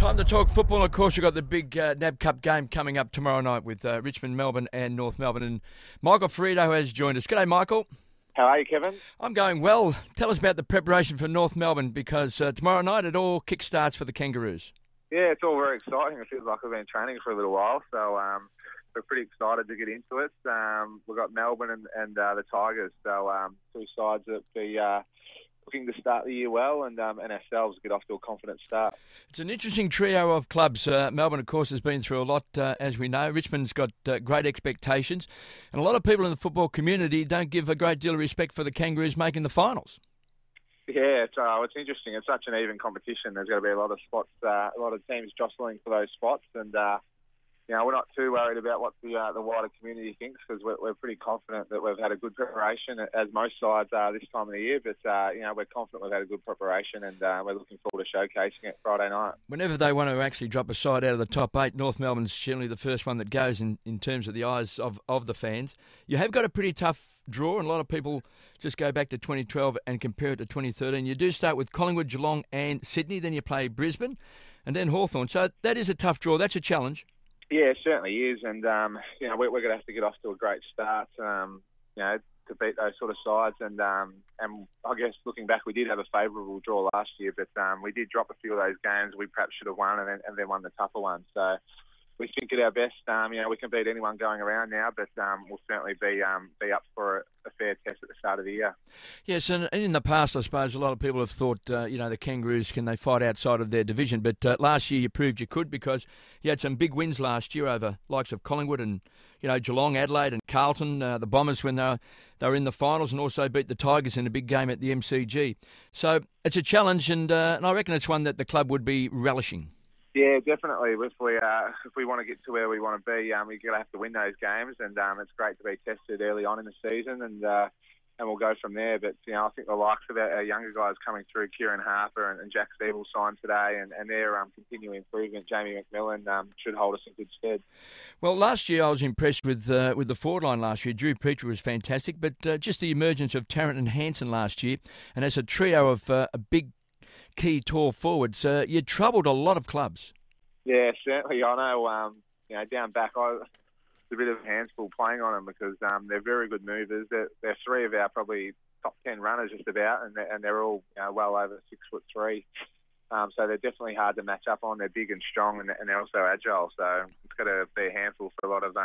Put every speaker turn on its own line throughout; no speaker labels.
Time to talk football. Of course, we've got the big NAB Cup game coming up tomorrow night with Richmond, Melbourne and North Melbourne. And Michael Firrito has joined us. G'day, Michael.
How are you, Kevin?
I'm going well. Tell us about the preparation for North Melbourne, because tomorrow night it all kick-starts for the Kangaroos.
Yeah, it's all very exciting. It feels like we've been training for a little while, so we're pretty excited to get into it. We've got Melbourne and the Tigers, so two sides that be looking to start the year well, and ourselves get off to a confident start.
It's an interesting trio of clubs. Melbourne, of course, has been through a lot, as we know. Richmond's got great expectations, and a lot of people in the football community don't give a great deal of respect for the Kangaroos making the finals.
Yeah, it's interesting. It's such an even competition. There's going to be a lot of spots, a lot of teams jostling for those spots, and we're not too worried about what the wider community thinks, because we're pretty confident that we've had a good preparation, as most sides are this time of the year. But we're confident we've had a good preparation, and we're looking forward to showcasing it Friday night. Whenever
they want to actually drop a side out of the top 8, North Melbourne's generally the first one that goes in terms of the eyes of the fans. You have got a pretty tough draw, and a lot of people just go back to 2012 and compare it to 2013. You do start with Collingwood, Geelong and Sydney, then you play Brisbane and then Hawthorn. So that is a tough draw. That's a challenge.
Yeah, it certainly is, and we're going to have to get off to a great start, to beat those sort of sides. And I guess looking back, we did have a favourable draw last year, but we did drop a few of those games we perhaps should have won, and then won the tougher ones. So we think at our best, we can beat anyone going around now, but we'll certainly be up for a fair test at the start of the year.
Yes, and in the past, I suppose, a lot of people have thought, the Kangaroos, can they fight outside of their division? But last year you proved you could, because you had some big wins last year over likes of Collingwood and, Geelong, Adelaide and Carlton, the Bombers when they were in the finals, and also beat the Tigers in a big game at the MCG. So it's a challenge, and I reckon it's one that the club would be relishing.
Yeah, definitely. If we want to get to where we want to be, we're going to have to win those games, and it's great to be tested early on in the season, and we'll go from there. But I think the likes of our younger guys coming through, Kieran Harper and Jack Steeble signed today, and their continuing improvement, Jamie McMillan, should hold us in good stead.
Well, last year I was impressed with the forward line last year. Drew Preacher was fantastic, but just the emergence of Tarrant and Hansen last year, and as a trio of a big key tall forwards, you troubled a lot of clubs.
Yeah, certainly. I know, down back, it's a bit of a handful playing on them, because they're very good movers. They're three of our probably top 10 runners just about, and they're all well over 6'3". So they're definitely hard to match up on. They're big and strong, and they're also agile. So it's got to be a handful for a lot of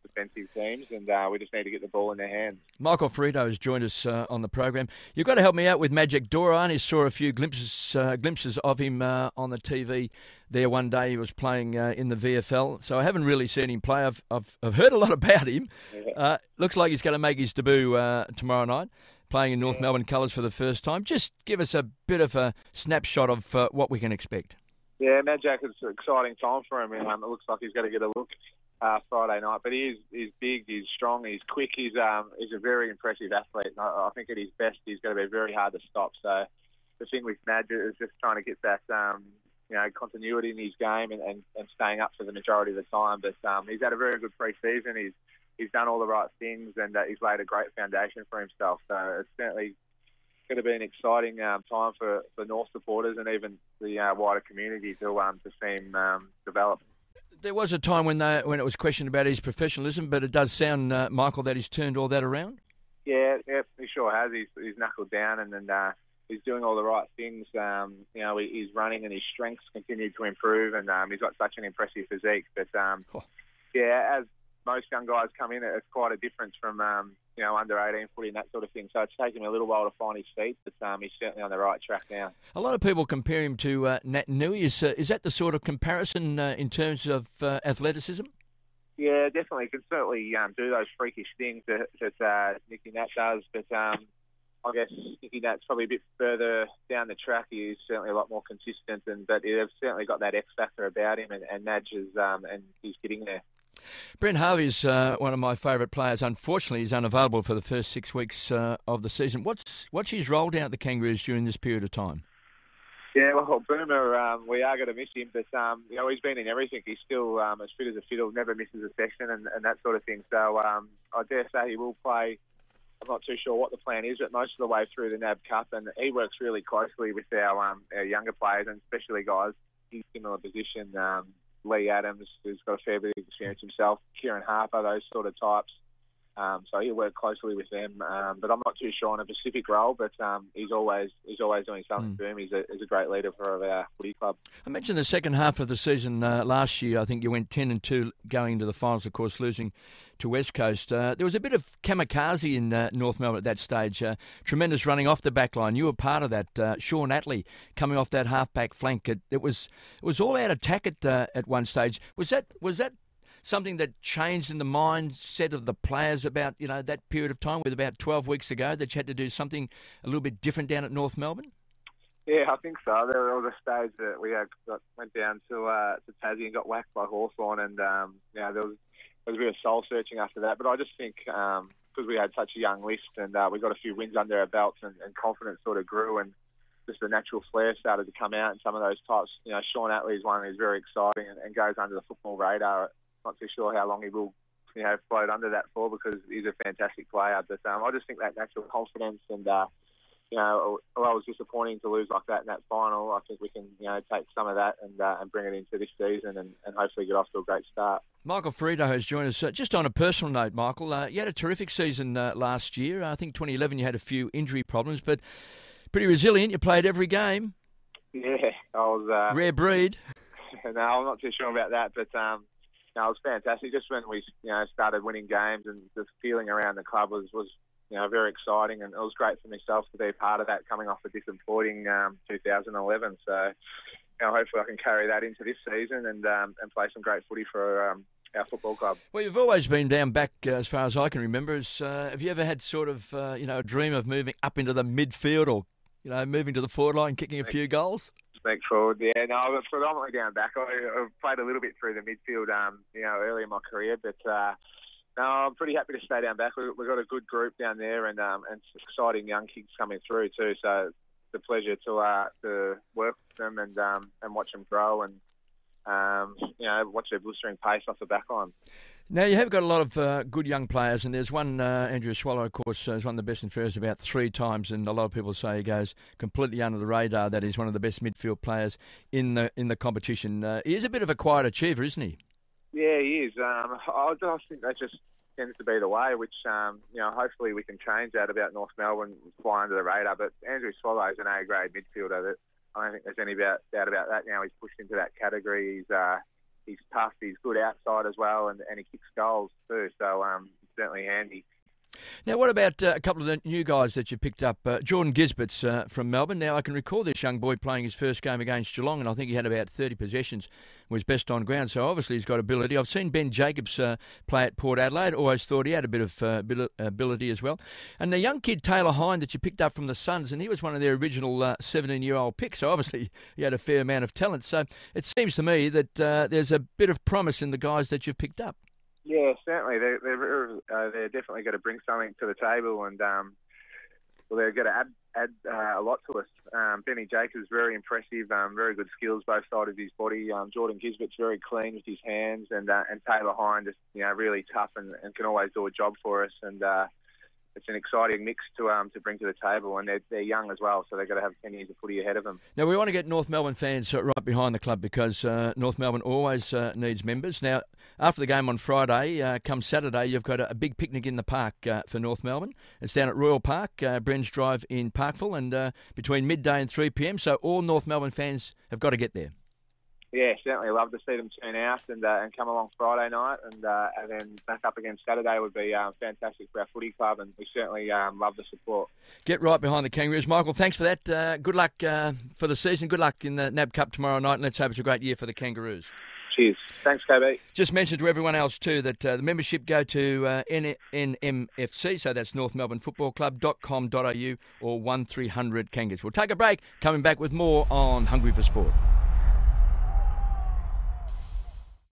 defensive teams, and we just need to get the ball in their hands. Michael
Firrito has joined us on the program. You've got to help me out with Magic Dora. I only saw a few glimpses of him on the TV there one day. He was playing in the VFL, so I haven't really seen him play. I've heard a lot about him. Yeah. Looks like he's going to make his debut tomorrow night, playing in North Melbourne colours for the first time. Just give us a bit of a snapshot of what we can expect.
Yeah, Magic, it's an exciting time for him. It looks like he's going to get a look Friday night, but he's big, he's strong, he's quick, he's a very impressive athlete. And I think at his best, he's going to be very hard to stop. So the thing with Magic is just trying to get that continuity in his game and staying up for the majority of the time. But he's had a very good pre-season. He's done all the right things, and he's laid a great foundation for himself. So it's certainly going to be an exciting time for North supporters and even the wider community to see him develop.
There was a time when it was questioned about his professionalism, but it does sound, Michael, that he's turned all that around.
Yeah, he sure has. He's knuckled down, and he's doing all the right things. He's running, and his strengths continue to improve, and he's got such an impressive physique. But as most young guys come in, it's quite a difference from under 18 footy and that sort of thing. So it's taken him a little while to find his feet, but he's certainly on the right track now.
A lot of people compare him to Nat Nui. Is that the sort of comparison in terms of athleticism?
Yeah, definitely. He can certainly do those freakish things that Nicky Nat does, but I guess Nicky Nat's probably a bit further down the track. He's certainly a lot more consistent, but they've certainly got that X factor about him, and Madge is, and he's getting there.
Brent Harvey's one of my favourite players. Unfortunately, he's unavailable for the first 6 weeks of the season. What's his role down at the Kangaroos during this period of time?
Yeah, well, Boomer, we are going to miss him, but he's been in everything. He's still as fit as a fiddle, never misses a session, and that sort of thing. So I dare say he will play. I'm not too sure what the plan is, but most of the way through the NAB Cup, and he works really closely with our younger players, and especially guys similar position. Lee Adams, who's got a fair bit of experience himself, Kieran Harper, those sort of types. So he'll work closely with them. But I'm not too sure on a specific role, but he's always doing something for him. He's a great leader for our footy club.
I mentioned the second half of the season last year. I think you went 10-2 going into the finals, of course, losing to West Coast. There was a bit of kamikaze in North Melbourne at that stage. Tremendous running off the back line. You were part of that. Sean Attlee coming off that half-back flank. It was all-out attack at one stage. Was that something that changed in the mindset of the players about that period of time, with about 12 weeks ago, that you had to do something a little bit different down at North Melbourne?
Yeah, I think so. There was a stage that we went down to Tassie and got whacked by Hawthorn, and there was a bit of soul searching after that. But I just think because we had such a young list and we got a few wins under our belts, and confidence sort of grew, and just the natural flair started to come out in some of those types. Sean Attlee is one who's very exciting and goes under the football radar. Not too sure how long he will, float under that for, because he's a fantastic player. But I just think that natural confidence and, although it was disappointing to lose like that in that final, I think we can, take some of that and bring it into this season and hopefully get off to a great start. Michael
Firrito has joined us. Just on a personal note, Michael, you had a terrific season last year. I think 2011 you had a few injury problems, but pretty resilient. You played every game.
Yeah, I was...
rare breed.
No, I'm not too sure about that, but... it was fantastic. Just when we, started winning games, and the feeling around the club was very exciting, and it was great for myself to be a part of that, coming off a disappointing 2011. So, hopefully I can carry that into this season and play some great footy for our football club.
Well, you've always been down back, as far as I can remember. Have you ever had sort of a dream of moving up into the midfield, or moving to the forward line, kicking a few goals?
Sneak forward, yeah. No, I was predominantly down back. I've played a little bit through the midfield, early in my career, but no, I'm pretty happy to stay down back. We've got a good group down there, and exciting young kids coming through too. So it's a pleasure to work with them and watch them grow and watch their blistering pace off the back line.
Now, you have got a lot of good young players, and there's one, Andrew Swallow, of course, is one of the best in fairness about 3 times, and a lot of people say he goes completely under the radar, that he's one of the best midfield players in the competition. He is a bit of a quiet achiever, isn't he?
Yeah, he is. I think that just tends to be the way, which, hopefully we can change that about North Melbourne, fly under the radar. But Andrew Swallow is an A-grade midfielder. That I don't think there's any doubt about that now. He's pushed into that category. He's tough, he's good outside as well, and he kicks goals too, so certainly handy.
Now, what about a couple of the new guys that you picked up? Jordan Gisbert's from Melbourne. Now, I can recall this young boy playing his first game against Geelong, and I think he had about 30 possessions, was best on ground, so obviously he's got ability. I've seen Ben Jacobs play at Port Adelaide. Always thought he had a bit of ability as well. And the young kid, Taylor Hine, that you picked up from the Suns, and he was one of their original 17-year-old picks, so obviously he had a fair amount of talent. So it seems to me that there's a bit of promise in the guys that you've picked up.
Yeah, certainly. They're definitely going to bring something to the table, and they're going to add a lot to us. Benny Jacobs is very impressive, very good skills both sides of his body. Jordan Gisbert's very clean with his hands, and Taylor Hine just really tough and can always do a job for us. And it's an exciting mix to bring to the table, and they're young as well, so they've got to have 10 years of footy ahead of them.
Now, we want to get North Melbourne fans right behind the club, because North Melbourne always needs members. Now, after the game on Friday, come Saturday, you've got a big picnic in the park for North Melbourne. It's down at Royal Park, Brens Drive in Parkville, and between midday and 3 p.m, so all North Melbourne fans have got to get there.
Yeah, certainly love to see them turn out and come along Friday night, and then back up again Saturday would be fantastic for our footy club, and we certainly love the support.
Get right behind the Kangaroos. Michael, thanks for that. Good luck for the season. Good luck in the NAB Cup tomorrow night, and let's hope it's a great year for the Kangaroos.
Cheers. Thanks, KB.
Just mention to everyone else too that the membership go to NMFC, so that's North Melbourne Football Club.com.au or 1300 Kangaroos. We'll take a break, coming back with more on Hungry for Sport.